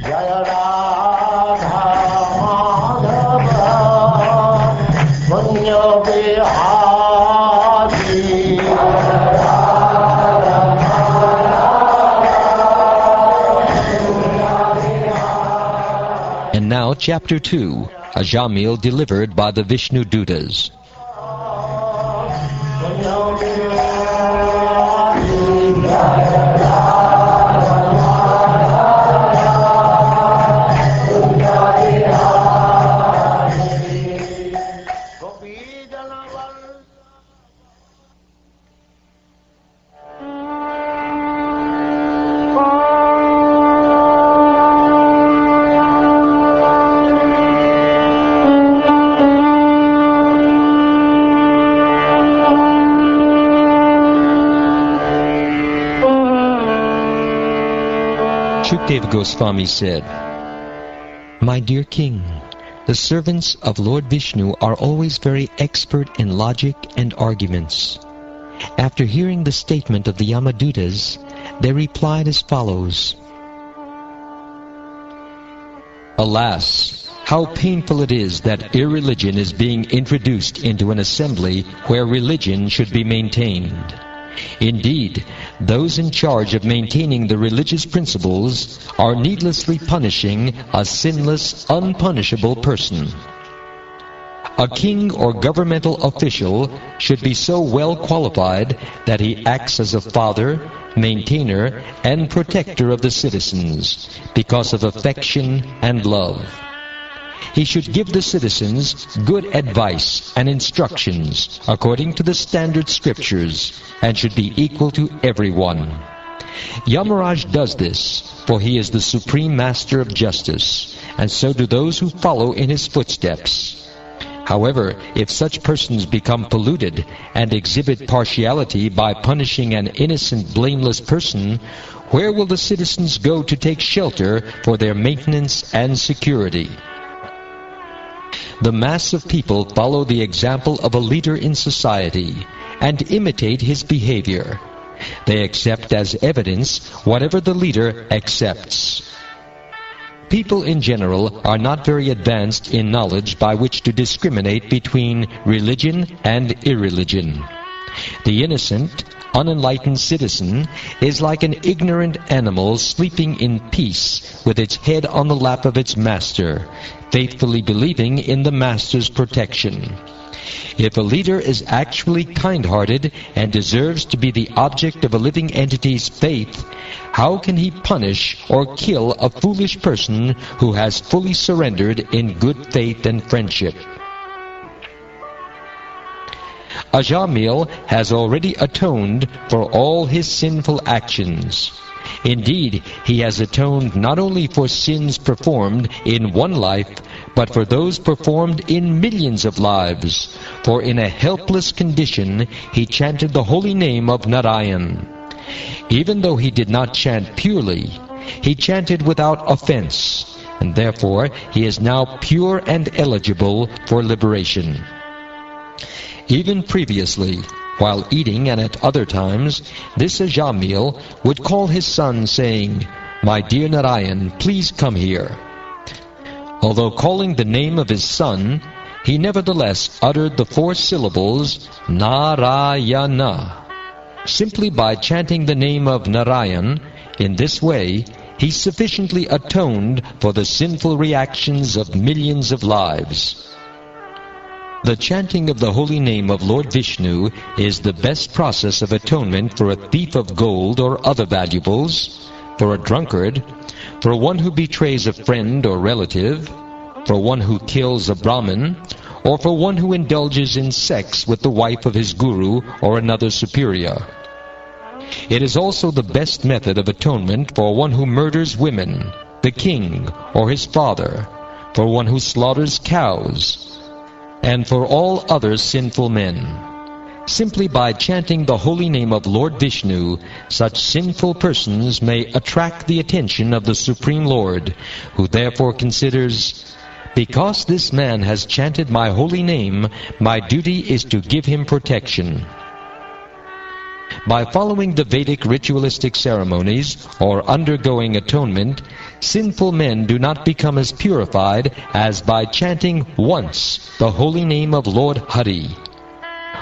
Jaya Radha Madhava Punya Bihari. And now, Chapter 2, Ajamil delivered by the Vishnu Dutas. Shukdev Goswami said, "My dear king, the servants of Lord Vishnu are always very expert in logic and arguments. After hearing the statement of the Yamadutas, they replied as follows. Alas, how painful it is that irreligion is being introduced into an assembly where religion should be maintained. Indeed, those in charge of maintaining the religious principles are needlessly punishing a sinless, unpunishable person. A king or governmental official should be so well qualified that he acts as a father, maintainer, and protector of the citizens because of affection and love. He should give the citizens good advice and instructions according to the standard scriptures and should be equal to everyone. Yamaraj does this, for he is the supreme master of justice, and so do those who follow in his footsteps. However, if such persons become polluted and exhibit partiality by punishing an innocent, blameless person, where will the citizens go to take shelter for their maintenance and security? The mass of people follow the example of a leader in society and imitate his behavior. They accept as evidence whatever the leader accepts. People in general are not very advanced in knowledge by which to discriminate between religion and irreligion. The innocent, unenlightened citizen is like an ignorant animal sleeping in peace with its head on the lap of its master, faithfully believing in the master's protection. If a leader is actually kind-hearted and deserves to be the object of a living entity's faith, how can he punish or kill a foolish person who has fully surrendered in good faith and friendship? Ajamil has already atoned for all his sinful actions. Indeed, he has atoned not only for sins performed in one life, but for those performed in millions of lives. For in a helpless condition, he chanted the holy name of Narayan. Even though he did not chant purely, he chanted without offense, and therefore he is now pure and eligible for liberation. Even previously, while eating and at other times, this Ajamil would call his son, saying, "My dear Narayan, please come here." Although calling the name of his son, he nevertheless uttered the 4 syllables, Narayana. Simply by chanting the name of Narayan, in this way, he sufficiently atoned for the sinful reactions of millions of lives. The chanting of the holy name of Lord Vishnu is the best process of atonement for a thief of gold or other valuables, for a drunkard, for one who betrays a friend or relative, for one who kills a Brahmin, or for one who indulges in sex with the wife of his guru or another superior. It is also the best method of atonement for one who murders women, the king, or his father, for one who slaughters cows, and for all other sinful men. Simply by chanting the holy name of Lord Vishnu, such sinful persons may attract the attention of the Supreme Lord, who therefore considers, "Because this man has chanted my holy name, my duty is to give him protection." By following the Vedic ritualistic ceremonies or undergoing atonement, sinful men do not become as purified as by chanting once the holy name of Lord Hari.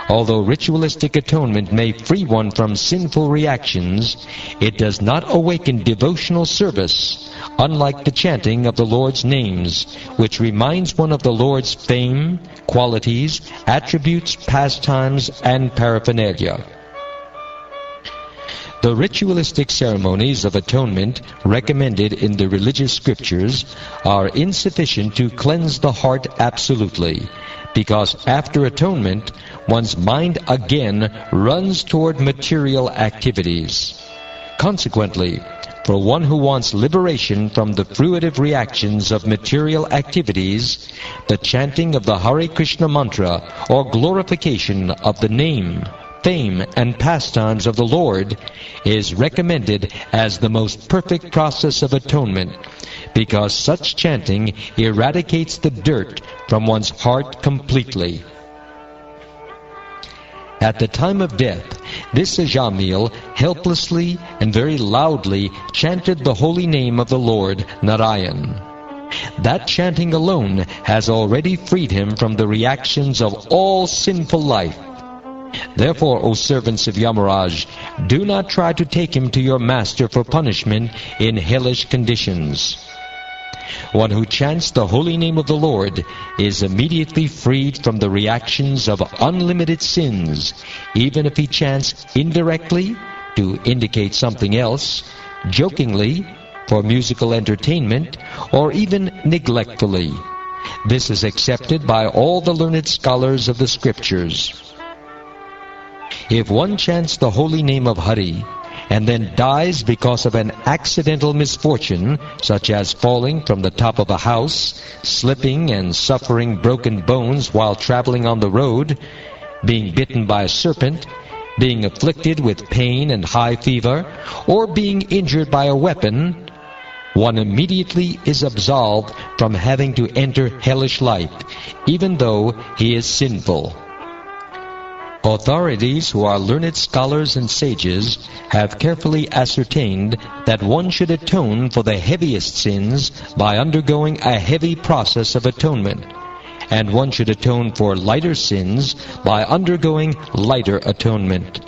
Although ritualistic atonement may free one from sinful reactions, it does not awaken devotional service, unlike the chanting of the Lord's names, which reminds one of the Lord's fame, qualities, attributes, pastimes, and paraphernalia. The ritualistic ceremonies of atonement recommended in the religious scriptures are insufficient to cleanse the heart absolutely, because after atonement, one's mind again runs toward material activities. Consequently, for one who wants liberation from the fruitive reactions of material activities, the chanting of the Hare Krishna mantra, or glorification of the name, fame, and pastimes of the Lord, is recommended as the most perfect process of atonement, because such chanting eradicates the dirt from one's heart completely. At the time of death, this Ajamil helplessly and very loudly chanted the holy name of the Lord, Narayan. That chanting alone has already freed him from the reactions of all sinful life. Therefore, O servants of Yamaraj, do not try to take him to your master for punishment in hellish conditions. One who chants the holy name of the Lord is immediately freed from the reactions of unlimited sins, even if he chants indirectly to indicate something else, jokingly for musical entertainment, or even neglectfully. This is accepted by all the learned scholars of the scriptures. If one chants the holy name of Hari and then dies because of an accidental misfortune, such as falling from the top of a house, slipping and suffering broken bones while traveling on the road, being bitten by a serpent, being afflicted with pain and high fever, or being injured by a weapon, one immediately is absolved from having to enter hellish life, even though he is sinful. Authorities who are learned scholars and sages have carefully ascertained that one should atone for the heaviest sins by undergoing a heavy process of atonement, and one should atone for lighter sins by undergoing lighter atonement.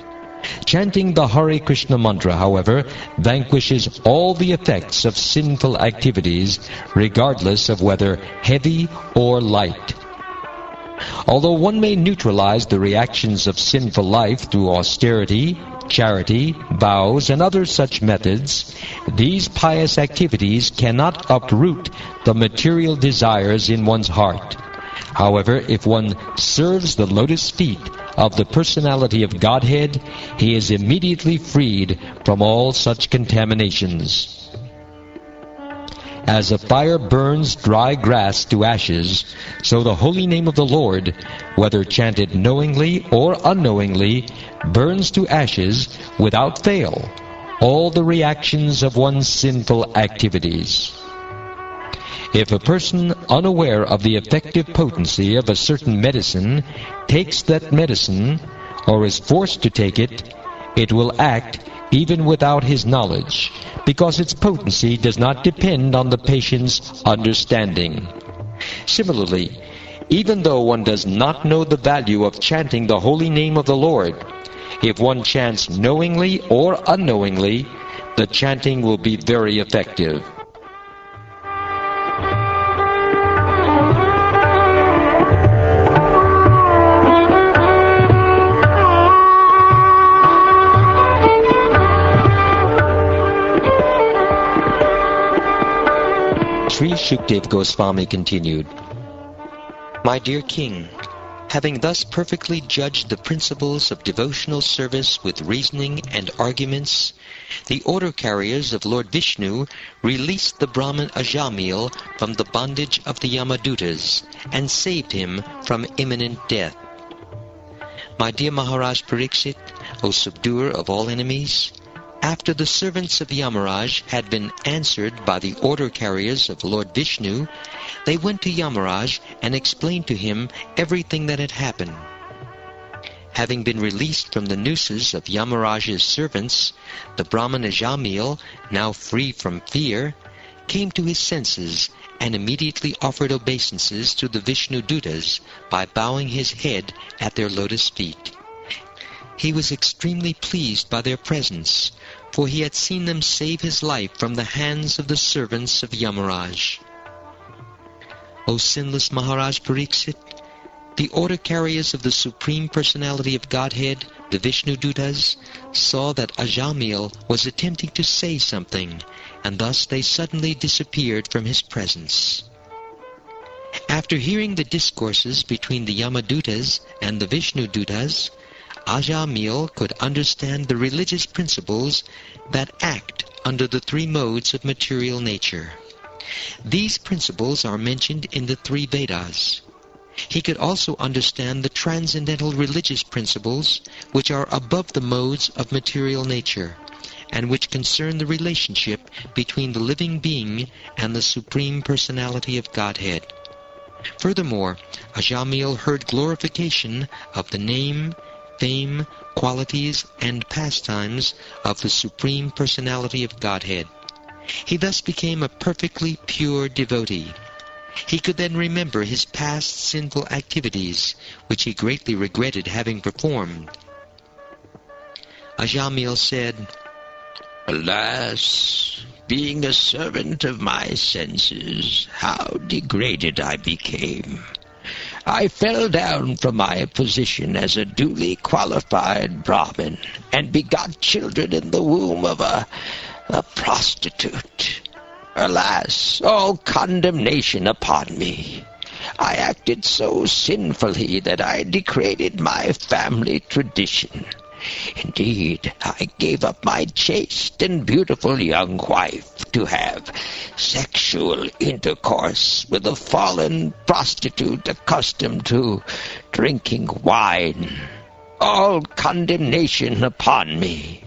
Chanting the Hare Krishna mantra, however, vanquishes all the effects of sinful activities, regardless of whether heavy or light. Although one may neutralize the reactions of sinful life through austerity, charity, vows, and other such methods, these pious activities cannot uproot the material desires in one's heart. However, if one serves the lotus feet of the personality of Godhead, he is immediately freed from all such contaminations. As a fire burns dry grass to ashes, so the holy name of the Lord, whether chanted knowingly or unknowingly, burns to ashes without fail all the reactions of one's sinful activities. If a person unaware of the effective potency of a certain medicine takes that medicine, or is forced to take it, it will act even without his knowledge, because its potency does not depend on the patient's understanding. Similarly, even though one does not know the value of chanting the holy name of the Lord, if one chants knowingly or unknowingly, the chanting will be very effective. Sri Shukdev Goswami continued, My dear King, having thus perfectly judged the principles of devotional service with reasoning and arguments, the order carriers of Lord Vishnu released the Brahmin Ajamil from the bondage of the Yamadutas and saved him from imminent death. My dear Maharaj Pariksit, O subduer of all enemies, after the servants of Yamaraj had been answered by the order carriers of Lord Vishnu, they went to Yamaraj and explained to him everything that had happened. Having been released from the nooses of Yamaraj's servants, the Brahmin Ajamil, now free from fear, came to his senses and immediately offered obeisances to the Vishnu Dutas by bowing his head at their lotus feet. He was extremely pleased by their presence, for he had seen them save his life from the hands of the servants of Yamaraj. O sinless Maharaj Pariksit, the order carriers of the Supreme Personality of Godhead, the Vishnu Dutas, saw that Ajamil was attempting to say something, and thus they suddenly disappeared from his presence. After hearing the discourses between the Yamadutas and the Vishnu Dutas, Ajamil could understand the religious principles that act under the three modes of material nature. These principles are mentioned in the three Vedas. He could also understand the transcendental religious principles which are above the modes of material nature, and which concern the relationship between the living being and the Supreme Personality of Godhead. Furthermore, Ajamil heard glorification of the name, fame, qualities, and pastimes of the Supreme Personality of Godhead. He thus became a perfectly pure devotee. He could then remember his past sinful activities, which he greatly regretted having performed. Ajamil said, "Alas, being a servant of my senses, how degraded I became. I fell down from my position as a duly qualified Brahmin and begot children in the womb of a prostitute. Alas, all condemnation upon me. I acted so sinfully that I degraded my family tradition. Indeed, I gave up my chaste and beautiful young wife to have sexual intercourse with a fallen prostitute accustomed to drinking wine. All condemnation upon me.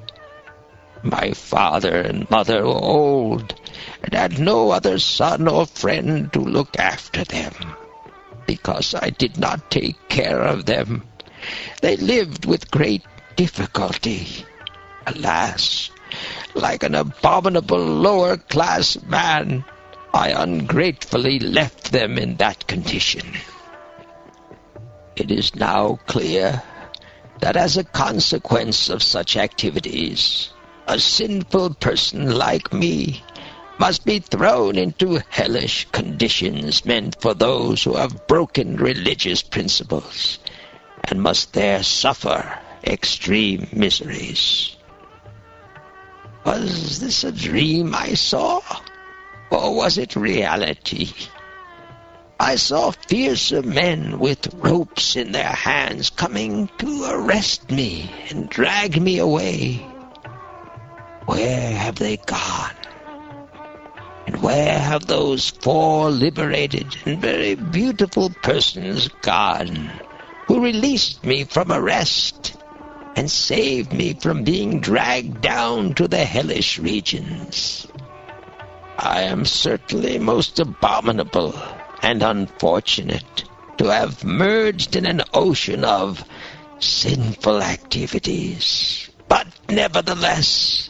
My father and mother were old, and had no other son or friend to look after them. Because I did not take care of them, they lived with great difficulty. Alas, like an abominable lower-class man, I ungratefully left them in that condition. It is now clear that as a consequence of such activities, a sinful person like me must be thrown into hellish conditions meant for those who have broken religious principles, and must there suffer extreme miseries. Was this a dream I saw, or was it reality? I saw fearsome men with ropes in their hands coming to arrest me and drag me away. Where have they gone? And where have those 4 liberated and very beautiful persons gone, who released me from arrest and saved me from being dragged down to the hellish regions? I am certainly most abominable and unfortunate to have merged in an ocean of sinful activities. But nevertheless,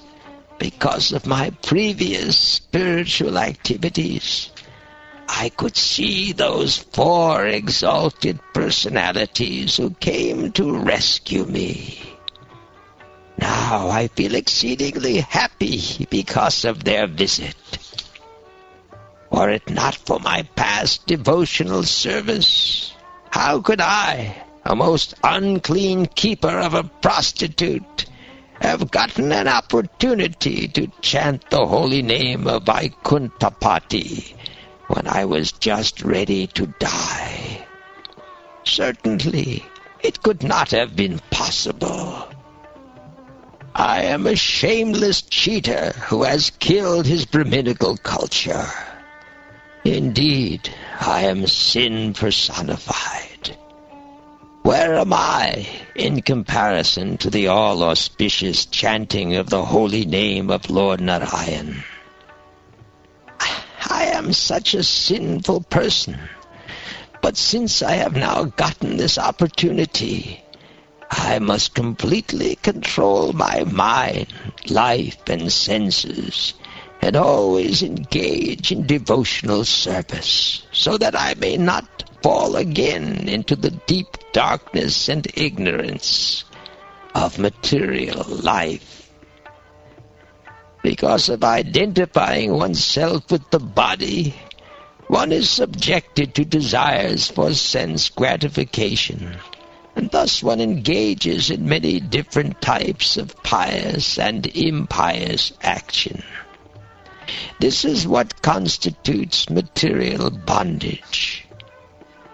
because of my previous spiritual activities, I could see those 4 exalted personalities who came to rescue me. Now I feel exceedingly happy because of their visit. Were it not for my past devotional service, how could I, a most unclean keeper of a prostitute, have gotten an opportunity to chant the holy name of Vaikuntapati when I was just ready to die? Certainly, it could not have been possible. I am a shameless cheater who has killed his Brahminical culture. Indeed, I am sin personified. Where am I in comparison to the all-auspicious chanting of the holy name of Lord Narayan? I am such a sinful person, but since I have now gotten this opportunity, I must completely control my mind, life, and senses, and always engage in devotional service, so that I may not fall again into the deep darkness and ignorance of material life. Because of identifying oneself with the body, one is subjected to desires for sense gratification, and thus one engages in many different types of pious and impious action. This is what constitutes material bondage.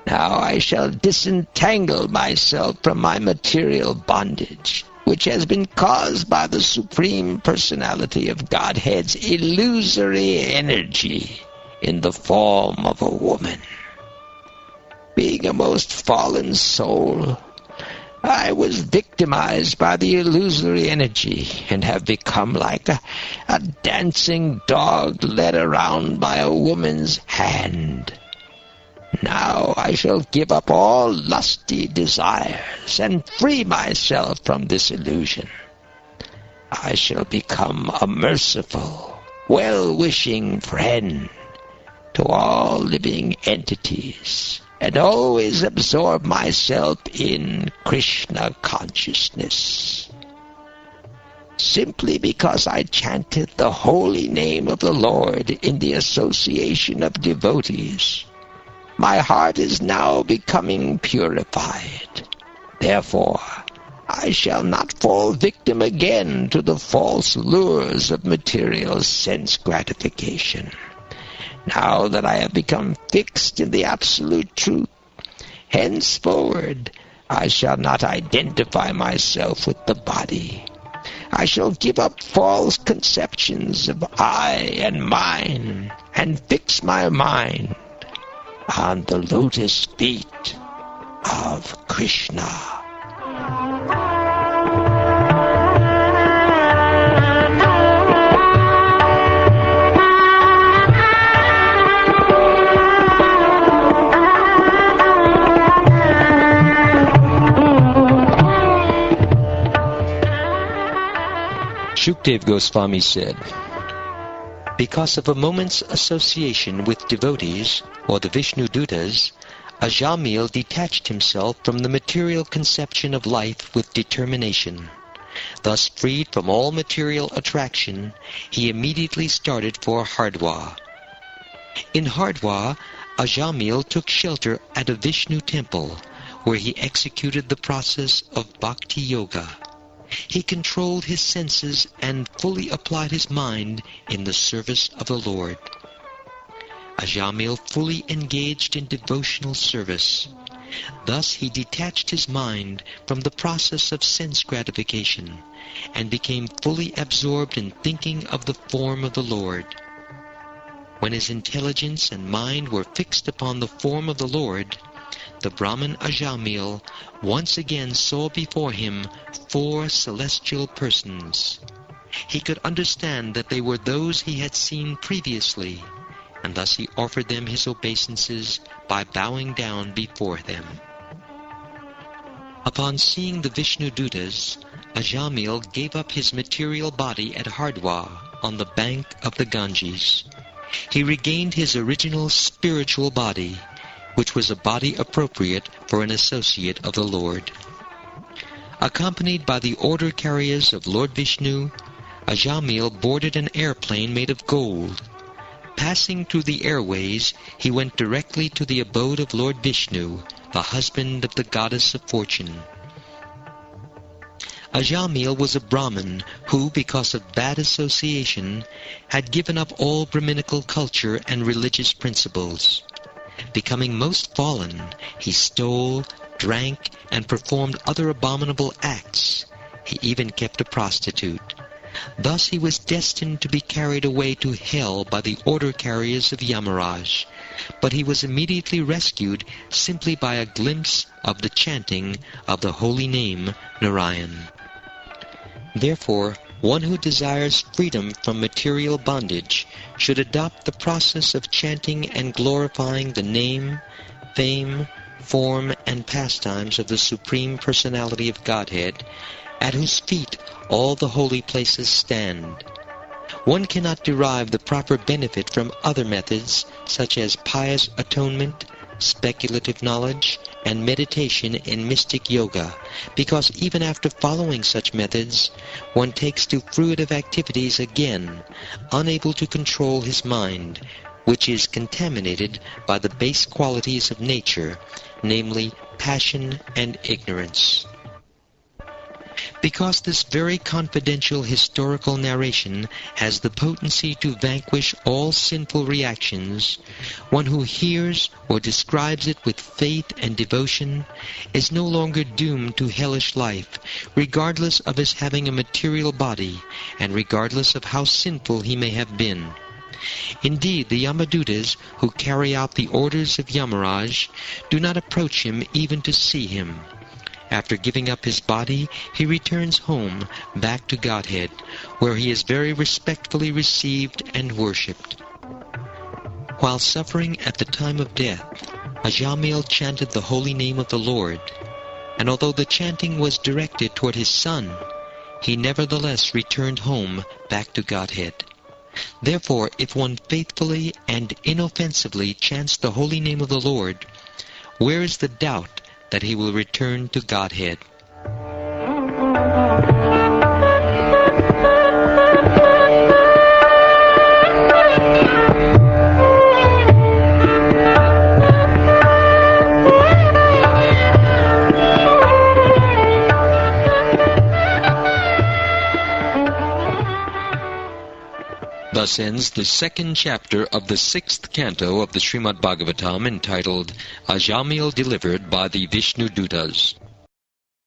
Now I shall disentangle myself from my material bondage, which has been caused by the Supreme Personality of Godhead's illusory energy in the form of a woman. Being a most fallen soul, I was victimized by the illusory energy and have become like a dancing dog led around by a woman's hand. Now I shall give up all lusty desires and free myself from this illusion. I shall become a merciful, well-wishing friend to all living entities, and always absorb myself in Krishna consciousness. Simply because I chanted the holy name of the Lord in the association of devotees, my heart is now becoming purified. Therefore, I shall not fall victim again to the false lures of material sense gratification. Now that I have become fixed in the absolute truth, henceforward I shall not identify myself with the body. I shall give up false conceptions of I and mine, and fix my mind on the lotus feet of Krishna. Shukdev Goswami said, because of a moment's association with devotees, or the Vishnu Dutas, Ajamil detached himself from the material conception of life with determination. Thus freed from all material attraction, he immediately started for Hardwar. In Hardwar, Ajamil took shelter at a Vishnu temple, where he executed the process of Bhakti Yoga. He controlled his senses and fully applied his mind in the service of the Lord. Ajamil fully engaged in devotional service. Thus he detached his mind from the process of sense gratification and became fully absorbed in thinking of the form of the Lord. When his intelligence and mind were fixed upon the form of the Lord, the Brahmin Ajamil once again saw before him 4 celestial persons. He could understand that they were those he had seen previously, and thus he offered them his obeisances by bowing down before them. Upon seeing the Vishnu Dutas, Ajamil gave up his material body at Hardwar on the bank of the Ganges. He regained his original spiritual body, which was a body appropriate for an associate of the Lord. Accompanied by the order carriers of Lord Vishnu, Ajamil boarded an airplane made of gold. Passing through the airways, he went directly to the abode of Lord Vishnu, the husband of the goddess of fortune. Ajamil was a Brahmin who, because of bad association, had given up all Brahminical culture and religious principles. Becoming most fallen, he stole, drank, and performed other abominable acts. He even kept a prostitute. Thus he was destined to be carried away to hell by the order carriers of Yamaraj, but he was immediately rescued simply by a glimpse of the chanting of the holy name Narayan. Therefore, one who desires freedom from material bondage should adopt the process of chanting and glorifying the name, fame, form, and pastimes of the Supreme Personality of Godhead, at whose feet all the holy places stand. One cannot derive the proper benefit from other methods such as pious atonement, speculative knowledge, and meditation in mystic yoga, because even after following such methods, one takes to fruitive activities again, unable to control his mind, which is contaminated by the base qualities of nature, namely passion and ignorance. Because this very confidential historical narration has the potency to vanquish all sinful reactions, one who hears or describes it with faith and devotion is no longer doomed to hellish life, regardless of his having a material body, and regardless of how sinful he may have been. Indeed, the Yamadutas who carry out the orders of Yamaraj do not approach him even to see him. After giving up his body, he returns home, back to Godhead, where he is very respectfully received and worshipped. While suffering at the time of death, Ajamil chanted the holy name of the Lord, and although the chanting was directed toward his son, he nevertheless returned home, back to Godhead. Therefore, if one faithfully and inoffensively chants the holy name of the Lord, where is the doubt that he will return to Godhead? Thus ends the second chapter of the 6th canto of the Srimad Bhagavatam, entitled Ajamil Delivered by the Vishnu Dutas.